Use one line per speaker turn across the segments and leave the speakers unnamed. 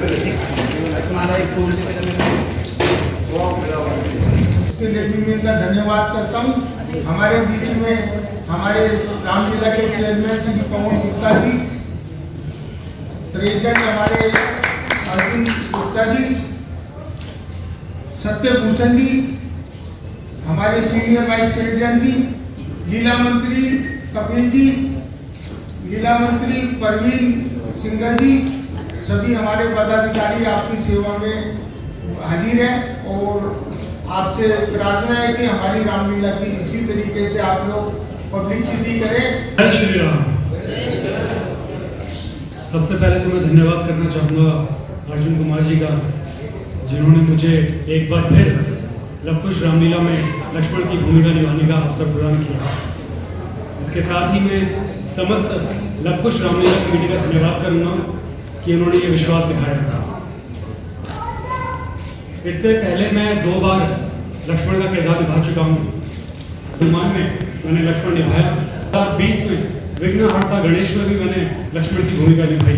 तुम्हारा एक फूल
उसके लिए का धन्यवाद करता हूँ। हमारे बीच में हमारे रामलीला के चेयरमैन श्री पवन गुप्ता जी, प्रेसिडेंट हमारे अर्जुन गुप्ता जी, सत्यभूषण जी, हमारे सीनियर वाइस प्रेसिडेंट जी, लीला मंत्री कपिल जी, लीला मंत्री परवीन सिंघल जी, सभी हमारे पदाधिकारी आपकी सेवा में हाजिर हैं और आपसे प्रार्थना है कि हमारी रामलीला की इसी तरीके से आप लोग पब्लिसिटी करें।
जय श्री राम। सबसे पहले तो मैं धन्यवाद करना चाहूँगा अर्जुन कुमार जी का, जिन्होंने मुझे एक बार फिर लवकुश रामलीला में लक्ष्मण की भूमिका निभाने का अवसर प्रदान किया। इसके साथ ही मैं समस्त लवकुश रामलीला कमेटी का धन्यवाद करूँगा कि उन्होंने ये विश्वास दिखाया था। इससे पहले मैं 2 बार लक्ष्मण का किरदार निभा चुका हूँ। हनुमान में मैंने लक्ष्मण निभाया, 2020 में विघ्नहर्ता गणेश में भी मैंने लक्ष्मण की भूमिका निभाई।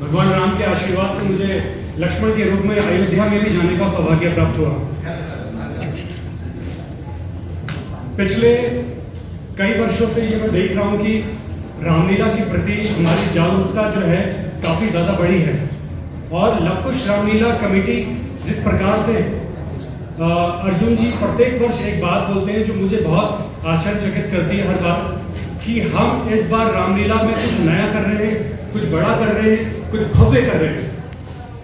भगवान राम के आशीर्वाद से मुझे लक्ष्मण के रूप में अयोध्या में भी जाने का सौभाग्य प्राप्त हुआ। पिछले कई वर्षों से ये मैं देख रहा हूँ कि रामलीला के प्रति हमारी जागरूकता जो है काफी ज्यादा बढ़ी है, और लवकुश रामलीला कमेटी जिस प्रकार से अर्जुन जी प्रत्येक वर्ष एक बात बोलते हैं जो मुझे बहुत आश्चर्यचकित करती है हर बार, कि हम इस बार रामलीला में कुछ नया कर रहे हैं, कुछ बड़ा कर रहे हैं, कुछ भव्य कर रहे हैं।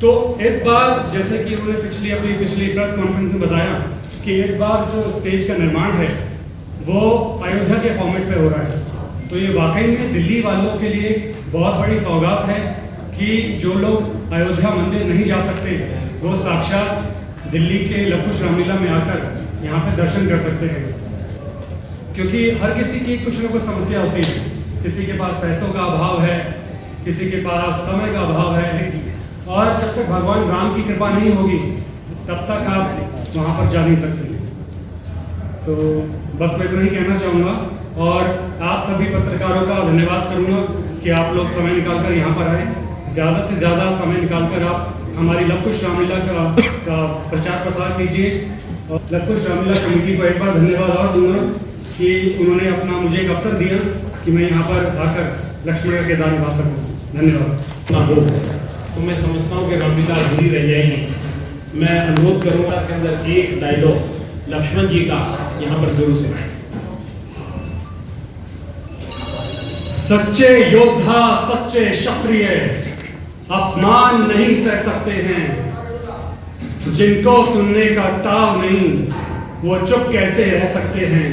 तो इस बार जैसे कि उन्होंने अपनी पिछली प्रेस कॉन्फ्रेंस में बताया कि इस बार जो स्टेज का निर्माण है वो अयोध्या के फॉर्मेट पे हो रहा है। तो ये वाकई में दिल्ली वालों के लिए बहुत बड़ी सौगात है कि जो लोग अयोध्या मंदिर नहीं जा सकते वो साक्षात दिल्ली के लवकुश रामलीला में आकर यहाँ पे दर्शन कर सकते हैं। क्योंकि हर किसी की कुछ न कुछ समस्या होती है, किसी के पास पैसों का अभाव है, किसी के पास समय का अभाव है, और जब तक भगवान राम की कृपा नहीं होगी तब तक आप वहाँ पर जा नहीं सकते। तो बस मैं इतना ही कहना चाहूँगा, और आप सभी पत्रकारों का धन्यवाद करूँगा कि आप लोग समय निकालकर यहाँ पर आए। ज़्यादा से ज़्यादा समय निकालकर आप हमारी लवकुश रामलीला का प्रचार प्रसार कीजिए। और लवकुश रामलीला कमेटी को एक बार धन्यवाद और दूंगा कि उन्होंने अपना मुझे एक अवसर दिया कि मैं यहाँ पर आकर लक्ष्मण का किरदार निभा सकूँ। धन्यवाद।
तो मैं समझता हूँ कि रामलीला अधूरी रह जाएगी। मैं अनुरोध करूँगा कि अंदर एक डायलॉग लक्ष्मण जी का यहाँ पर जरूर सुनाएं।
सच्चे योद्धा, सच्चे क्षत्रिय अपमान नहीं सह सकते हैं, जिनको सुनने का ताव नहीं वो चुप कैसे रह सकते हैं।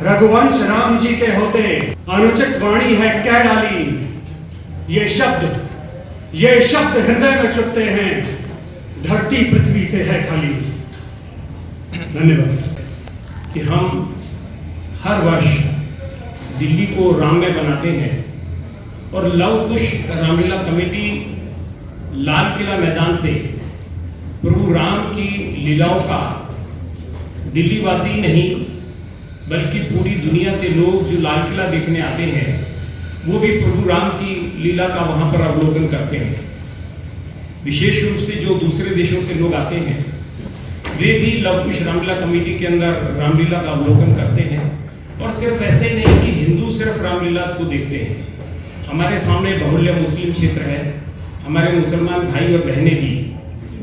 रघुवंश राम जी के होते अनुचित वाणी है कह डाली, ये शब्द हृदय में चुभते हैं, धरती पृथ्वी से है खाली। धन्यवाद।
कि हम हर वर्ष दिल्ली को राममय बनाते हैं, और लवकुश रामलीला कमेटी लाल किला मैदान से प्रभु राम की लीलाओं का दिल्ली वासी नहीं बल्कि पूरी दुनिया से लोग जो लाल किला देखने आते हैं वो भी प्रभु राम की लीला का वहाँ पर अवलोकन करते हैं। विशेष रूप से जो दूसरे देशों से लोग आते हैं वे भी लवकुश रामलीला कमेटी के अंदर रामलीला का अवलोकन करते हैं। और सिर्फ ऐसे ही नहीं कि हिंदू सिर्फ रामलीला को देखते हैं, हमारे सामने बहुल्य मुस्लिम क्षेत्र है, हमारे मुसलमान भाई और बहनें भी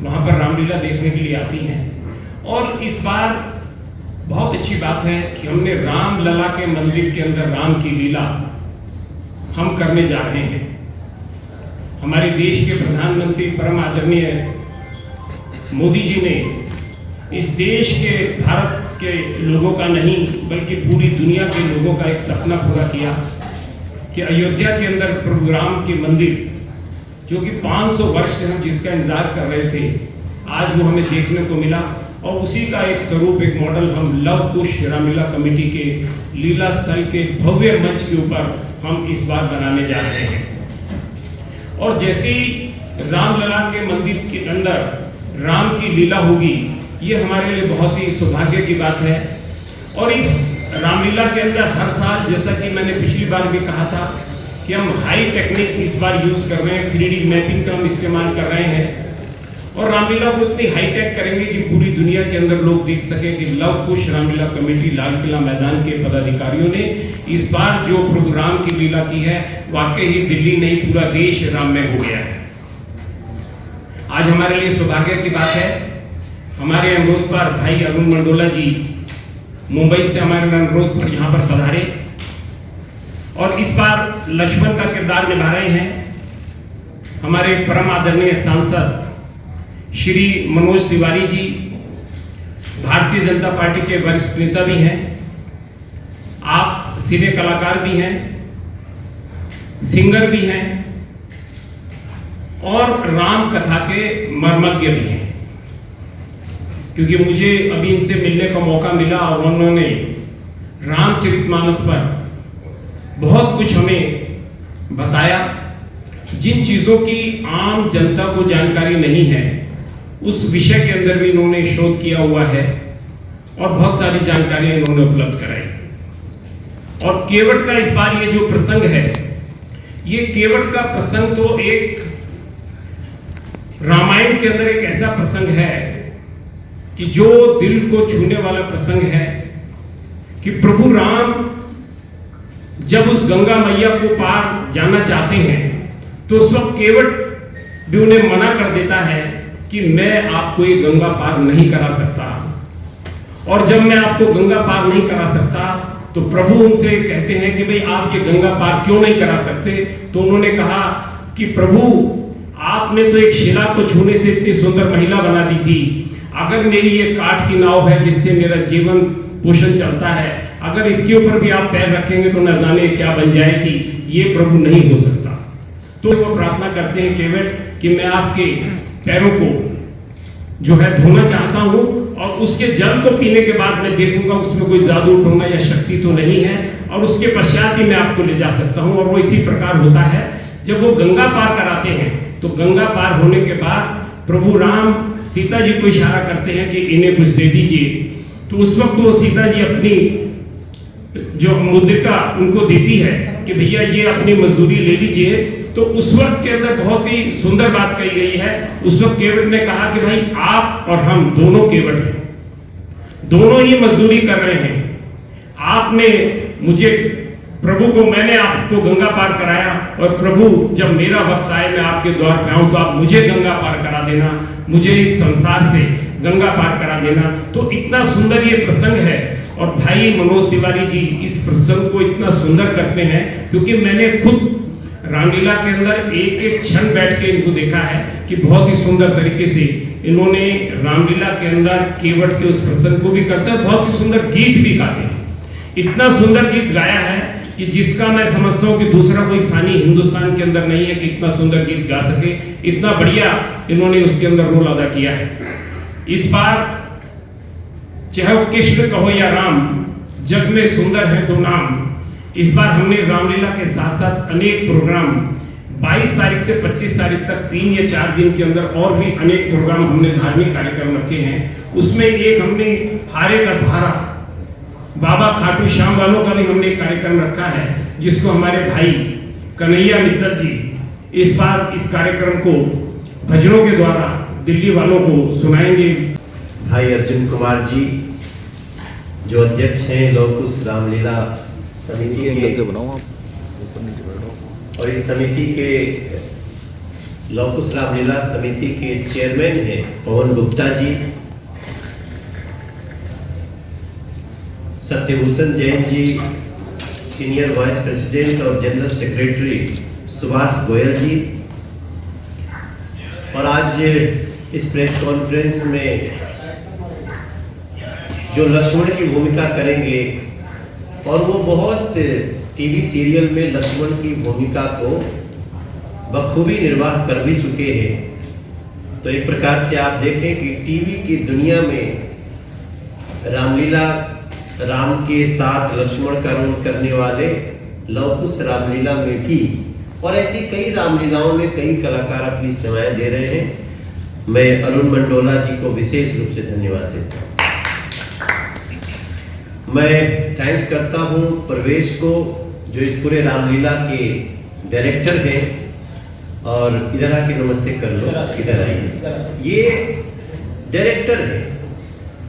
वहाँ पर रामलीला देखने के लिए आती हैं। और इस बार बहुत अच्छी बात है कि हमने रामलला के मंदिर के अंदर राम की लीला हम करने जा रहे हैं। हमारे देश के प्रधानमंत्री परम आदरणीय मोदी जी ने इस देश के भारत के लोगों का नहीं बल्कि पूरी दुनिया के लोगों का एक सपना पूरा किया कि अयोध्या के अंदर प्रभु राम के मंदिर, जो कि 500 वर्ष से हम जिसका इंतजार कर रहे थे, आज वो हमें देखने को मिला। और उसी का एक स्वरूप, एक मॉडल हम लवकुश रामलीला कमेटी के लीला स्थल के भव्य मंच के ऊपर हम इस बार बनाने जा रहे हैं। और जैसे ही रामलला के मंदिर के अंदर राम की लीला होगी, ये हमारे लिए बहुत ही सौभाग्य की बात है। और इस रामलीला के अंदर हर साल, जैसा कि मैंने पिछली बार भी कहा था, कि हम हाई टेक्निक इस बार यूज कर रहे हैं, 3D मैपिंग का हम इस्तेमाल कर रहे हैं और रामलीला को इतनी हाईटेक करेंगे कि पूरी दुनिया के अंदर लोग देख सकें कि लव कुश रामलीला कमेटी लाल किला मैदान के पदाधिकारियों ने इस बार जो प्रोग्राम की लीला की है, वाकई ही दिल्ली नहीं पूरा देश राममय हो गया है। आज हमारे लिए सौभाग्य की बात है, हमारे अनुरोध पर भाई अरुण मंडोला जी मुंबई से हमारे अनुरोध पर यहाँ पर पधारे और इस बार लक्ष्मण का किरदार निभा रहे हैं हमारे परम आदरणीय सांसद श्री मनोज तिवारी जी, भारतीय जनता पार्टी के वरिष्ठ नेता भी हैं, आप सिने कलाकार भी हैं, सिंगर भी हैं और राम कथा के मर्मज्ञ भी हैं। क्योंकि मुझे अभी इनसे मिलने का मौका मिला और उन्होंने रामचरितमानस पर बहुत कुछ हमें बताया, जिन चीजों की आम जनता को जानकारी नहीं है उस विषय के अंदर भी इन्होंने शोध किया हुआ है और बहुत सारी जानकारियां इन्होंने उपलब्ध कराई। और केवट का इस बार ये जो प्रसंग है, ये केवट का प्रसंग तो एक रामायण के अंदर एक ऐसा प्रसंग है कि जो दिल को छूने वाला प्रसंग है कि प्रभु राम जब उस गंगा मैया को पार जाना चाहते हैं तो उस वक्त केवट भी उन्हें मना कर देता है कि मैं आपको ये गंगा पार नहीं करा सकता। और जब मैं आपको गंगा पार नहीं करा सकता तो प्रभु उनसे कहते हैं कि भाई आप ये गंगा पार क्यों नहीं करा सकते। तो उन्होंने कहा कि प्रभु आपने तो एक शिला को छूने से इतनी सुंदर महिला बना दी थी, अगर मेरी ये काठ की नाव है जिससे मेरा जीवन पोषण चलता है, अगर इसके ऊपर भी आप पैर रखेंगे तो न जाने क्या बन जाएगी, ये प्रभु नहीं हो सकता। तो वो प्रार्थना करते हैं केवट कि मैं आपके पैरों को जो है धोना चाहता हूं और उसके जल को पीने के बाद मैं देखूंगा उसमें कोई जादू टोना या शक्ति तो नहीं है और उसके पश्चात ही मैं आपको ले जा सकता हूं। और वो इसी प्रकार होता है, जब वो गंगा पार कराते हैं तो गंगा पार होने के बाद प्रभु राम सीता जी को इशारा करते हैं कि इन्हें कुछ दे दीजिए। तो उस वक्त वो सीता जी अपनी जो मुद्रिका उनको देती है कि भैया ये अपनी मजदूरी ले लीजिए। तो उस वक्त के अंदर बहुत ही सुंदर बात कही गई है। उस वक्त केवट ने कहा कि भाई आप और हम दोनों केवट हैं, दोनों ही मजदूरी कर रहे हैं। आपने मुझे प्रभु को, मैंने आपको गंगा पार कराया और प्रभु जब मेरा वक्त आए मैं आपके द्वार पे आऊं तो आप मुझे गंगा पार करा देना, मुझे इस संसार से गंगा पार करा देना। तो इतना सुंदर ये प्रसंग है और भाई मनोज तिवारी जी इस प्रसंग को इतना सुंदर करते हैं क्योंकि मैंने खुद रामलीला के अंदर एक एक क्षण बैठ के इनको देखा है कि बहुत ही सुंदर तरीके से इन्होंने रामलीला के अंदर केवट के उस प्रसंग को भी करते हैं, बहुत ही सुंदर गीत भी गाते हैं। इतना सुंदर गीत गाया है कि जिसका मैं समझता हूँ कि दूसरा कोई सानी हिंदुस्तान के अंदर नहीं है कि इतना सुंदर गीत गा सके। इतना बढ़िया इन्होंने उसके अंदर रोल अदा किया है। इस बार चाहे कृष्ण कहो या राम, जग में सुंदर है दो नाम। इस बार हमने रामलीला के साथ साथ अनेक प्रोग्राम 22 तारीख से 25 तारीख तक 3 या 4 दिन के अंदर और भी अनेक प्रोग्राम हमने धार्मिक कार्यक्रम रखे हैं। उसमें एक हमने हारे का सहारा बाबा खाटू श्याम वालों का भी हमने एक कार्यक्रम रखा है जिसको हमारे भाई कन्हैया मित्तल जी इस बार इस कार्यक्रम को भजनों के द्वारा दिल्ली वालों को सुनाएंगे।
भाई अर्जुन कुमार जी जो अध्यक्ष हैं लौकुश रामलीला समिति के और इस समिति के लौकुश रामलीला समिति के चेयरमैन हैं Pawan Gupta ji, Satyabhushan Jain ji senior vice president और जनरल सेक्रेटरी सुभाष गोयल जी। और आज इस प्रेस कॉन्फ्रेंस में जो लक्ष्मण की भूमिका करेंगे और वो बहुत टीवी सीरियल में लक्ष्मण की भूमिका को बखूबी निर्वाह कर भी चुके हैं। तो एक प्रकार से आप देखें कि टीवी की दुनिया में रामलीला राम के साथ लक्ष्मण का रोल करने वाले लौकुश रामलीला में भी और ऐसी कई रामलीलाओं में कई कलाकार अपनी सेवाएं दे रहे हैं। मैं अरुण मंडोला जी को विशेष रूप से धन्यवाद देता हूँ। मैं थैंक्स करता हूँ प्रवेश को जो इस पूरे रामलीला के डायरेक्टर है और इधर आके नमस्ते कर लो, इधर आइए। ये डायरेक्टर है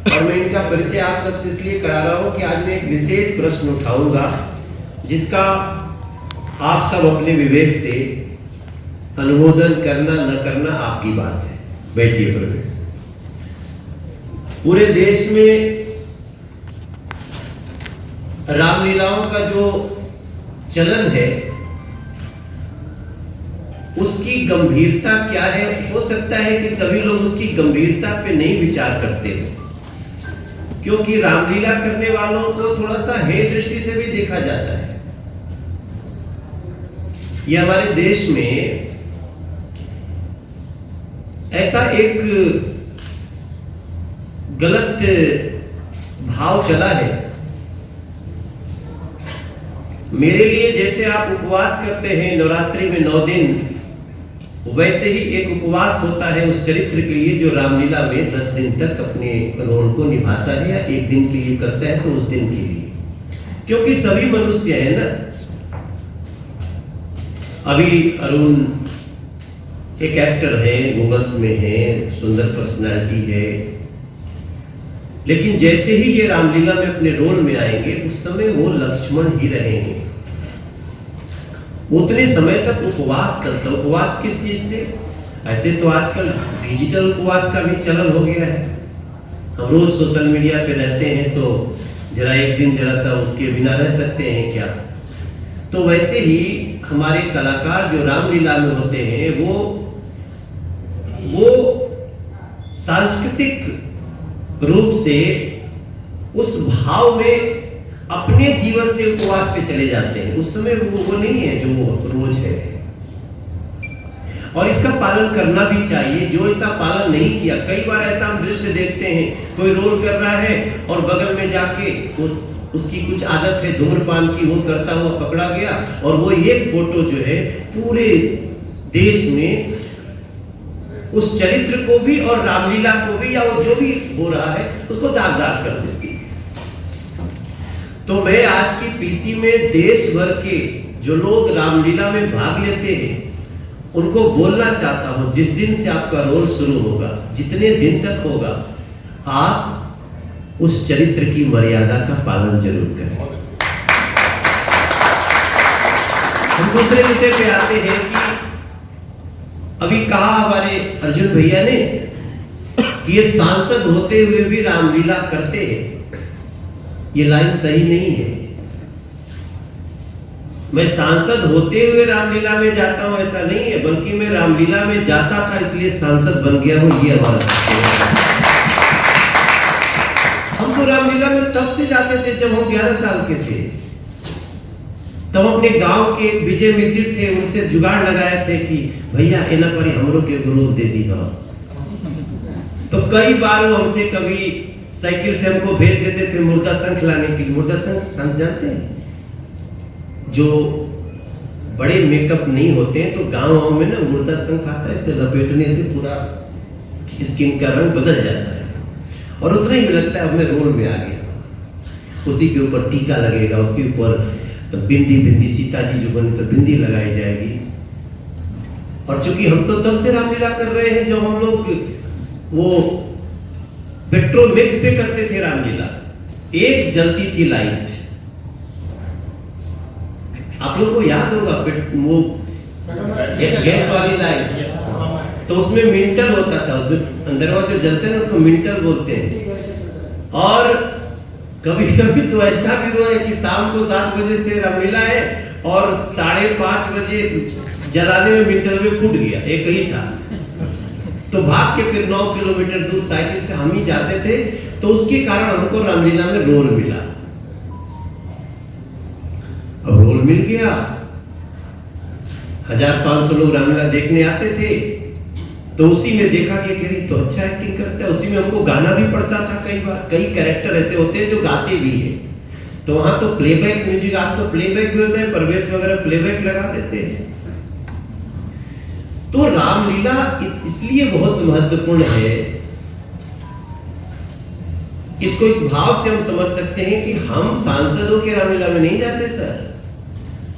और मैं इनका परिचय आप सबसे इसलिए करा रहा हूँ कि आज मैं एक विशेष प्रश्न उठाऊंगा जिसका आप सब अपने विवेक से अनुमोदन करना न करना आपकी बात है। बैठिए प्रवेश। पूरे देश में रामलीलाओं का जो चलन है उसकी गंभीरता क्या है? हो सकता है कि सभी लोग उसकी गंभीरता पे नहीं विचार करते हो, क्योंकि रामलीला करने वालों को थोड़ा सा हेय दृष्टि से भी देखा जाता है। यह हमारे देश में ऐसा एक गलत भाव चला है। मेरे लिए जैसे आप उपवास करते हैं नवरात्रि में 9 दिन, वैसे ही एक उपवास होता है उस चरित्र के लिए जो रामलीला में 10 दिन तक अपने रोल को निभाता है, या एक दिन के लिए करता है तो उस दिन के लिए, क्योंकि सभी मनुष्य है ना। अभी अरुण एक एक्टर है, गूगल्स में है, सुंदर पर्सनालिटी है, लेकिन जैसे ही ये रामलीला में अपने रोल में आएंगे उस समय वो लक्ष्मण ही रहेंगे। उतने समय तक उपवास चलता। उपवास किस चीज से? ऐसे तो आजकल डिजिटल उपवास का भी चलन हो गया है। हम रोज सोशल मीडिया पे रहते हैं तो जरा एक दिन जरा सा उसके बिना रह सकते हैं क्या? तो वैसे ही हमारे कलाकार जो रामलीला में होते हैं वो सांस्कृतिक रूप से उस भाव में अपने जीवन से उपवास पे चले जाते हैं। उस समय वो नहीं है जो वो रोज है, और इसका पालन करना भी चाहिए। जो ऐसा पालन नहीं किया, कई बार ऐसा हम दृश्य देखते हैं, कोई रोल कर रहा है और बगल में जाके उसकी कुछ आदत है धूम्रपान की, वो करता हुआ पकड़ा गया और वो एक फोटो जो है पूरे देश में उस चरित्र को भी और रामलीला को भी, या वो जो भी हो रहा है उसको दागदार कर देती है। तो मैं आज की पीसी में देश भर के जो लोग रामलीला में भाग लेते हैं उनको बोलना चाहता हूं, जिस दिन से आपका रोल शुरू होगा, जितने दिन तक होगा, आप उस चरित्र की मर्यादा का पालन जरूर करें। हम दूसरे विषय पे आते हैं कि अभी कहा हमारे अर्जुन भैया ने कि ये सांसद होते हुए भी रामलीला करते हैं। ये लाइन सही नहीं है। मैं सांसद होते हुए रामलीला में जाता हूं ऐसा नहीं है, बल्कि मैं रामलीला में जाता था इसलिए सांसद बन गया हूं, ये हमारा सत्य है। हम तो रामलीला में तब से जाते थे जब हम 11 साल के थे। तब अपने गांव के विजय मिश्र थे, उनसे जुगाड़ लगाए थे कि भैया एना पर हम लोग के गुरु दे दी हो। तो कई बार वो हमसे कभी साइकिल से हमको भेज देते थे मुर्दा शंख लाने के लिए। मुर्दा शंख जानते हैं? जो बड़े मेकअप नहीं होते हैं तो गांव में ना मुर्दा शंख आता है, इसे लपेटने से पूरा स्किन का रंग बदल जाता है और उतना ही में लगता है अब मैं रोल में आ गया। उसी के ऊपर टीका लगेगा, उसके ऊपर तो बिंदी सीता जी जो बने तो बिंदी लगाई जाएगी। और चूंकि हम तो तब से रामलीला कर रहे हैं जब हम लोग वो पेट्रोल मिक्स पे करते थे रामलीला। एक जलती थी लाइट, आप लोग को याद होगा वो गैस वाली लाइट, तो उसमें मिंटल होता था, उसमें अंदर वो जो जलते हैं उसको मिंटल बोलते हैं। और कभी कभी तो ऐसा भी हुआ है कि शाम को 7 बजे से रामलीला है और 5:30 बजे जलाने में मिंटल में फूट गया, एक ही था। तो भाग के फिर 9 किलोमीटर दूर साइकिल से हम ही जाते थे, तो उसके कारण हमको रामलीला में रोल मिला। अब रोल मिल गया, 1500 लोग रामलीला देखने आते थे, तो उसी में देखा कि तो अच्छा एक्टिंग करता है। उसी में हमको गाना भी पड़ता था। कई बार कई कैरेक्टर ऐसे होते हैं जो गाते भी है, तो वहां तो प्लेबैक म्यूजिक, आज तो प्लेबैक भी होता है, प्रवेश वगैरह प्लेबैक लगा देते हैं। तो रामलीला इसलिए बहुत महत्वपूर्ण है, इसको इस भाव से हम समझ सकते हैं कि हम सांसदों के रामलीला में नहीं जाते सर,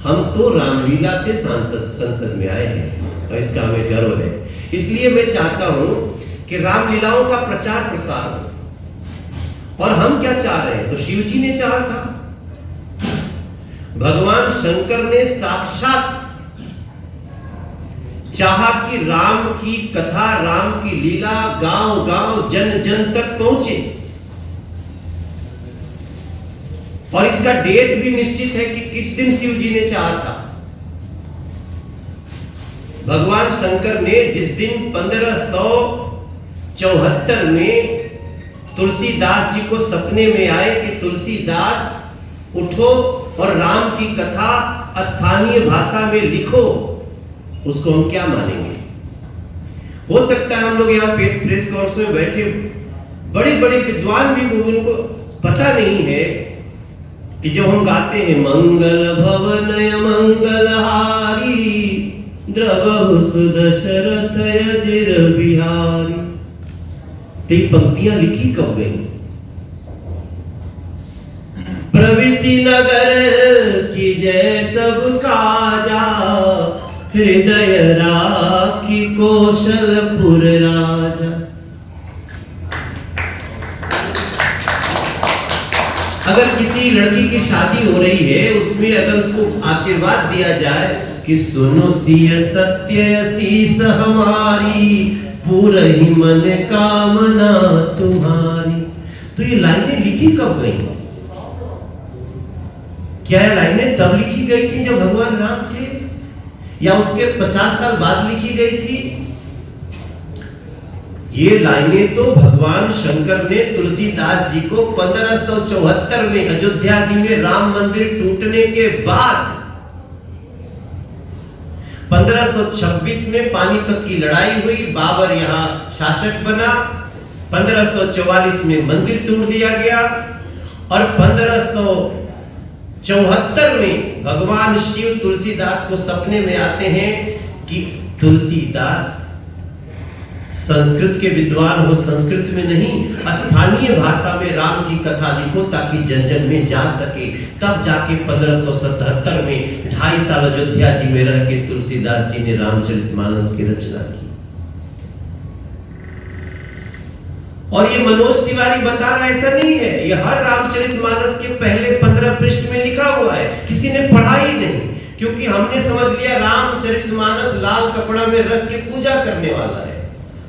हम तो रामलीला से संसद में आए हैं और इसका हमें गर्व है। इसलिए मैं चाहता हूं कि रामलीलाओं का प्रचार प्रसार हो। और हम क्या चाह रहे हैं? तो शिव जी ने चाहा था, भगवान शंकर ने साक्षात चाहा कि राम की कथा, राम की लीला गांव गांव जन जन तक पहुंचे। और इसका डेट भी निश्चित है कि किस दिन शिव जी ने चाहा था। भगवान शंकर ने जिस दिन 1574 में तुलसीदास जी को सपने में आए कि तुलसीदास उठो और राम की कथा स्थानीय भाषा में लिखो, उसको हम क्या मानेंगे? हो सकता है हम लोग यहाँ प्रेस कॉन्फ्रेंस में बैठे बड़े बड़े विद्वान भी, उनको पता नहीं है कि जब हम गाते हैं मंगल भवनय मंगलहारी द्रवहु सुदशरथ अजिर बिहारी, तो ये पंक्तियां लिखी कब गई? प्रविशि नगर की जय सब काजा, हृदय राखी कौशलपुर राजा। अगर किसी लड़की की शादी हो रही है, उसमें अगर उसको आशीर्वाद दिया जाए कि सुनो सिय सत्य शीस हमारी, पूरी मन कामना तुम्हारी, तो ये लाइनें लिखी कब गई? क्या ये लाइनें तब लिखी गई थी जब भगवान राम थे, या उसके 50 साल बाद लिखी गई थी? ये लाइनें तो भगवान शंकर ने तुलसीदास जी को 1574 में अयोध्या जी में राम मंदिर टूटने के बाद 1526 में पानीपत की लड़ाई हुई, बाबर यहां शासक बना, 1544 में मंदिर तोड़ दिया गया और 1574 में भगवान शिव तुलसीदास को सपने में आते हैं कि तुलसीदास संस्कृत के विद्वान हो, संस्कृत में नहीं स्थानीय भाषा में राम की कथा लिखो ताकि जन जन में जा सके। तब जाके 1577 में 2.5 साल अयोध्या जी में रह के तुलसीदास जी ने रामचरितमानस की रचना की। और ये मनोज तिवारी बता रहा ऐसा नहीं है, ये हर रामचरितमानस के पहले 15 पृष्ठ में लिखा हुआ है, किसी ने पढ़ा ही नहीं, क्योंकि हमने समझ लिया रामचरितमानस लाल कपड़ा में रख के पूजा करने वाला है।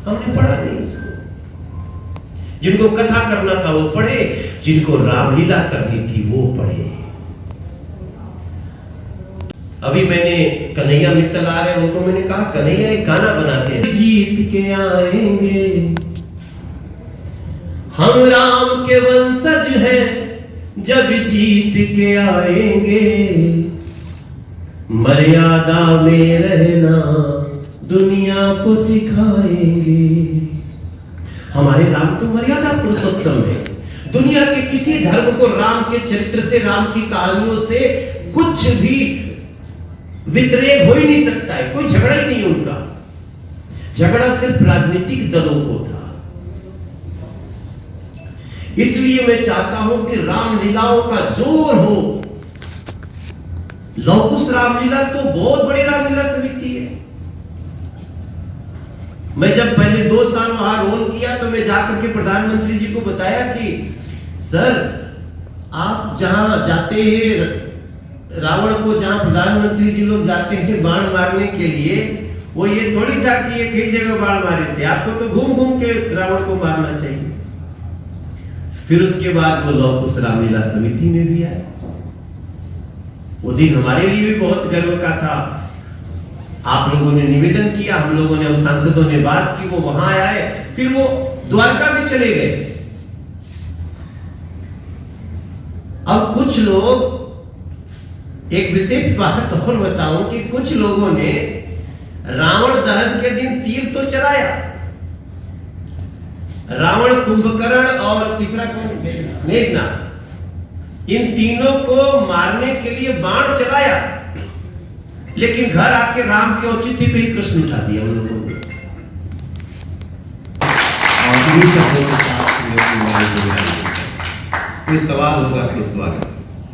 हमने पढ़ा नहीं इसको। जिनको कथा करना था वो पढ़े, जिनको रामलीला करनी थी वो पढ़े। अभी मैंने कन्हैया मित्तल आ रहे हैं, उनको मैंने कहा कन्हैया एक गाना बनाते हैं, जीत के आएंगे हम राम के वंशज हैं, जग जीत के आएंगे, मर्यादा में रहना दुनिया को सिखाएंगे। हमारे राम तो मर्यादा पुरुषोत्तम है। दुनिया के किसी धर्म को राम के चरित्र से, राम की कहानियों से कुछ भी व्यतिरेक हो ही नहीं सकता है। कोई झगड़ा ही नहीं उनका। झगड़ा सिर्फ राजनीतिक दलों को था। इसलिए मैं चाहता हूं कि रामलीलाओं का जोर हो। लौकुश रामलीला तो बहुत बड़ी रामलीला समिति है। मैं जब पहले 2 साल वहां रोल किया तो मैं जाकर के प्रधानमंत्री जी को बताया कि सर आप जहां जाते हैं, रावण को जहां प्रधानमंत्री जी लोग जाते हैं बाण मारने के लिए, वो ये थोड़ी था कि ये कई जगह बाण मारे थे, आपको तो घूम घूम के रावण को मारना चाहिए। फिर उसके बाद वो लौकुश रामलीला समिति में भी आए। वो दिन हमारे लिए भी बहुत गर्व का था। आप लोगों ने निवेदन किया, हम लोगों ने, हम सांसदों ने बात की, वो वहां आए, फिर वो द्वारका भी चले गए। अब कुछ लोग, एक विशेष बात और बताऊं कि कुछ लोगों ने रावण दहन के दिन तीर तो चलाया, रावण, कुंभकर्ण और तीसरा कौन, मेघनाथ, इन तीनों को मारने के लिए बाण चलाया, लेकिन घर आके राम के औचित्य पे ही कृष्ण उठा दिया उन लोगों ने। कोई सवाल होगा तो स्वागत।